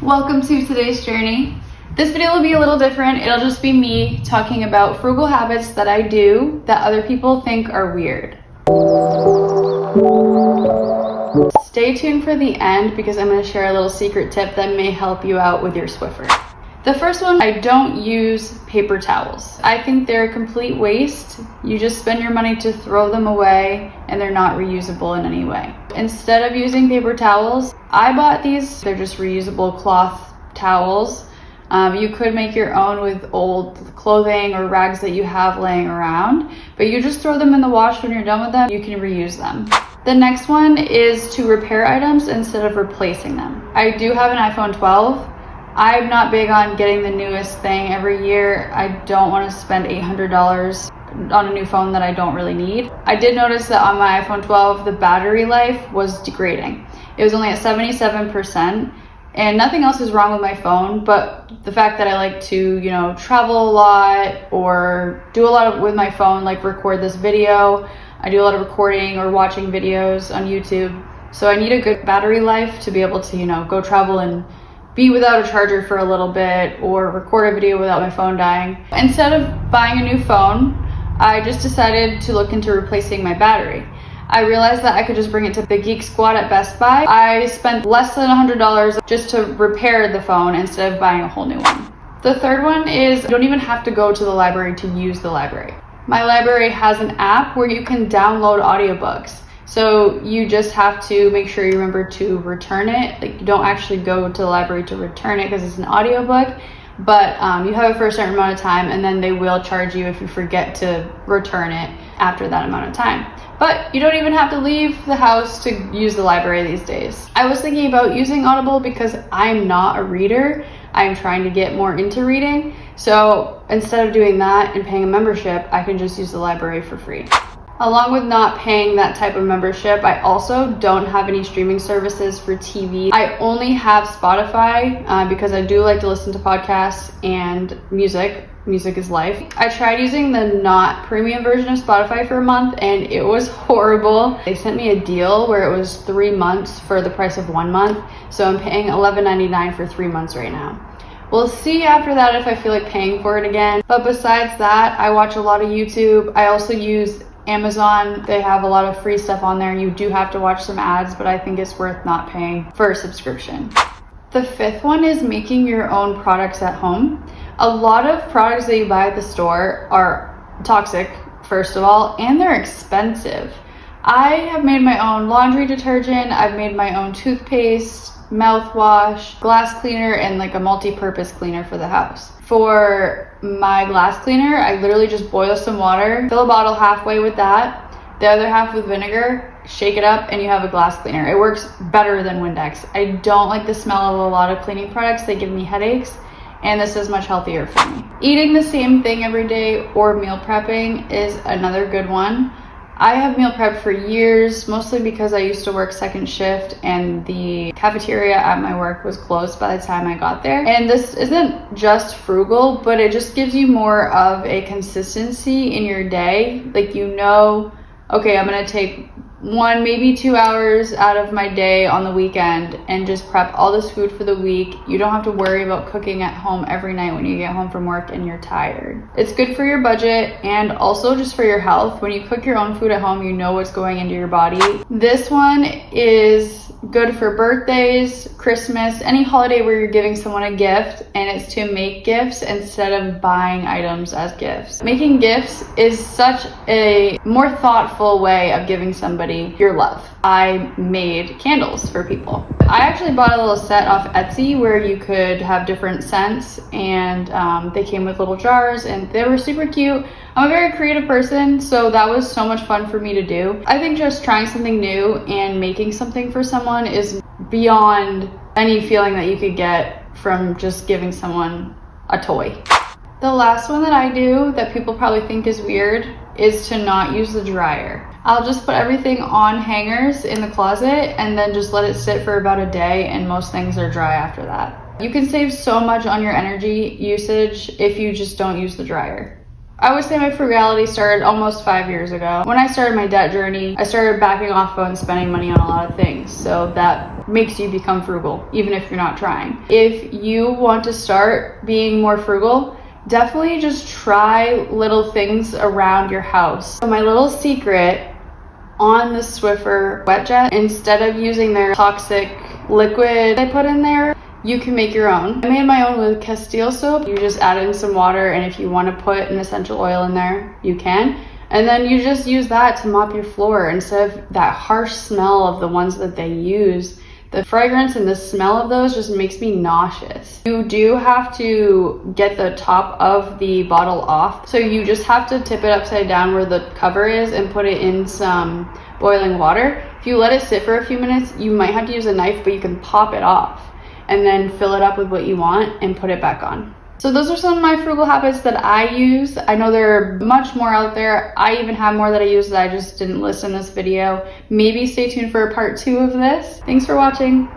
Welcome to today's journey. This video will be a little different. It'll just be me talking about frugal habits that I do that other people think are weird. Stay tuned for the end because I'm going to share a little secret tip that may help you out with your Swiffer. The first one, I don't use paper towels. I think they're a complete waste. You just spend your money to throw them away and they're not reusable in any way. Instead of using paper towels, I bought these. They're just reusable cloth towels. You could make your own with old clothing or rags that you have laying around, but you just throw them in the wash when you're done with them. You can reuse them. The next one is to repair items instead of replacing them. I do have an iPhone 12. I'm not big on getting the newest thing every year. I don't want to spend $800 on a new phone that I don't really need. I did notice that on my iPhone 12, the battery life was degrading. It was only at 77%, and nothing else is wrong with my phone, but the fact that I like to, travel a lot or do a lot with my phone, like record this video. I do a lot of recording or watching videos on YouTube. So I need a good battery life to be able to, go travel and be without a charger for a little bit or record a video without my phone dying. Instead of buying a new phone, I just decided to look into replacing my battery. I realized that I could just bring it to the Geek Squad at Best Buy. I spent less than $100 just to repair the phone instead of buying a whole new one. The third one is you don't even have to go to the library to use the library. My library has an app where you can download audiobooks. So you just have to make sure you remember to return it. Like, you don't actually go to the library to return it because it's an audiobook, but you have it for a certain amount of time and then they will charge you if you forget to return it after that amount of time. But you don't even have to leave the house to use the library these days. I was thinking about using Audible because I'm not a reader. I'm trying to get more into reading. So instead of doing that and paying a membership, I can just use the library for free. Along with not paying that type of membership, I also don't have any streaming services for TV. I only have Spotify because I do like to listen to podcasts and music. Music is life. I tried using the not premium version of Spotify for a month and it was horrible. They sent me a deal where it was 3 months for the price of 1 month. So I'm paying $11.99 for 3 months right now. We'll see after that if I feel like paying for it again. But besides that, I watch a lot of YouTube. I also use Amazon. They have a lot of free stuff on there. You do have to watch some ads, but I think it's worth not paying for a subscription. The fifth one is making your own products at home. A lot of products that you buy at the store are toxic, first of all, and they're expensive. I have made my own laundry detergent. I've made my own toothpaste, mouthwash, glass cleaner, and like a multi-purpose cleaner for the house. For my glass cleaner, I literally just boil some water, fill a bottle halfway with that, the other half with vinegar, shake it up, and you have a glass cleaner. It works better than Windex. I don't like the smell of a lot of cleaning products. They give me headaches, and this is much healthier for me. Eating the same thing every day or meal prepping is another good one. I have meal prepped for years, mostly because I used to work second shift and the cafeteria at my work was closed by the time I got there. And this isn't just frugal, but it just gives you more of a consistency in your day. Like, okay, I'm gonna take 1, maybe 2 hours out of my day on the weekend and just prep all this food for the week. You don't have to worry about cooking at home every night when you get home from work and you're tired. It's good for your budget and also just for your health. When you cook your own food at home, you know what's going into your body. This one is good for birthdays, Christmas, any holiday where you're giving someone a gift, and it's to make gifts instead of buying items as gifts. Making gifts is such a more thoughtful way of giving somebody your love. I made candles for people. I actually bought a little set off Etsy where you could have different scents, and they came with little jars and they were super cute. I'm a very creative person, so that was so much fun for me to do. I think just trying something new and making something for someone is beyond any feeling that you could get from just giving someone a toy. The last one that I do that people probably think is weird is to not use the dryer. I'll just put everything on hangers in the closet and then just let it sit for about a day, and most things are dry after that. You can save so much on your energy usage if you just don't use the dryer. I would say my frugality started almost 5 years ago. When I started my debt journey, I started backing off on spending money on a lot of things. So that makes you become frugal, even if you're not trying. If you want to start being more frugal, definitely just try little things around your house. So my little secret on the Swiffer wet jet, instead of using their toxic liquid I put in there, you can make your own. I made my own with Castile soap. You just add in some water, and if you want to put an essential oil in there, you can. And then you just use that to mop your floor instead of that harsh smell of the ones that they use. The fragrance and the smell of those just makes me nauseous. You do have to get the top of the bottle off. So you just have to tip it upside down where the cover is and put it in some boiling water. If you let it sit for a few minutes, you might have to use a knife, but you can pop it off and then fill it up with what you want and put it back on. So those are some of my frugal habits that I use. I know there are much more out there. I even have more that I use that I just didn't list in this video. Maybe stay tuned for a part 2 of this. Thanks for watching.